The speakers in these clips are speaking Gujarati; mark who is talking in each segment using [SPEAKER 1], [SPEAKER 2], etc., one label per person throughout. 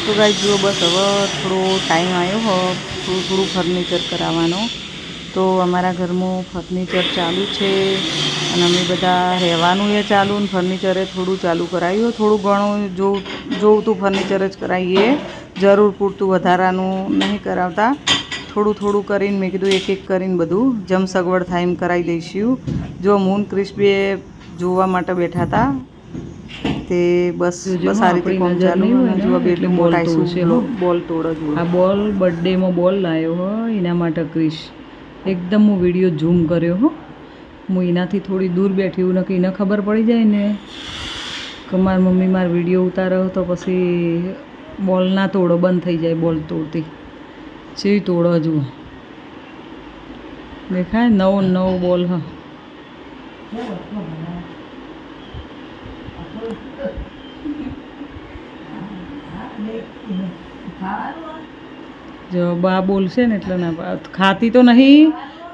[SPEAKER 1] તો ગાઈસ જુઓ બસ હવે થોડો ટાઈમ આવ્યો હો થોડું ફર્નિચર કરાવવાનો. તો અમારા ઘરમાં ફર્નિચર ચાલુ છે અને અમે બધા રહેવાનું એ ચાલુ ને ફર્નિચરે થોડું ચાલુ કરાવ્યું. થોડું ઘણું જોવતું ફર્નિચર જ કરાવીએ, જરૂર પૂરતું વધારાનું નહીં કરાવતા. થોડું કરીને મેં કીધું એક કરીને બધું જમ સગવડ થાય એમ કરાવી દઈશું. જો મૂન ક્રિશ બે જોવા માટે બેઠા હતા તે બસ આ રીતે કોમ ચાલુ જોવા બે એટલે બોલ તોડ જ. આ બોલ બર્થડેમાં બોલ લાવ્યો હો એના માટે ક્રિશ એકદમ હું વિડીયો ઝૂમ કર્યો હો. હું એનાથી થોડી દૂર બેઠી હું નક્કી એને ખબર પડી જાય ને કે મારી મમ્મી મારા વિડીયો ઉતારો તો પછી બોલ ના તોડો બંધ થઈ જાય. બોલ તોડતી જેવી તોડો જુઓ દેખાય નવો બોલ હ. જો બા બોલશે ને એટલે ના ખાતી તો નહીં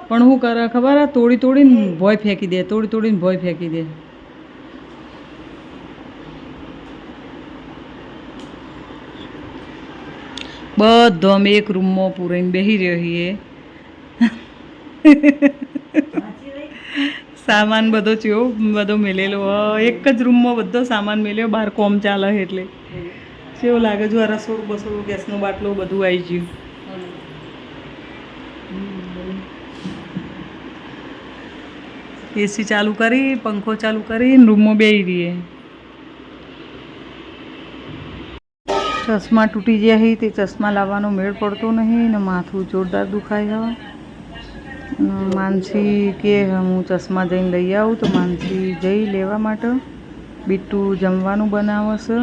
[SPEAKER 1] પણ શું કરે ખબર તોડીને ભોય ફેંકી દે, તોડીને ભોય ફેંકી દે. બધો અમે એક રૂમમાં પૂરાઈને બેસી રહીએ. સામાન બધો ચેવો બધો મેલેલો એક જ રૂમમાં બધો સામાન મેલ્યો. બહાર કોમ ચાલે એટલે કેવું લાગે જો આ રસોડું બસોડું ગેસનો બાટલો બધું આવી ગયું. એસી ચાલુ કરી પંખો ચાલુ કરીને રૂમમાં બેસી રહીએ. ચશ્મા તૂટી ગયા હી તે ચશ્મા લાવવાનો મેળ પડતો નહીં ને માથું જોરદાર દુખાય હવે. માનસી કે હું ચશ્મા જઈને લઈ આવું તો માનસી જઈ લેવા માટે. બીટું જમવાનું બનાવશે.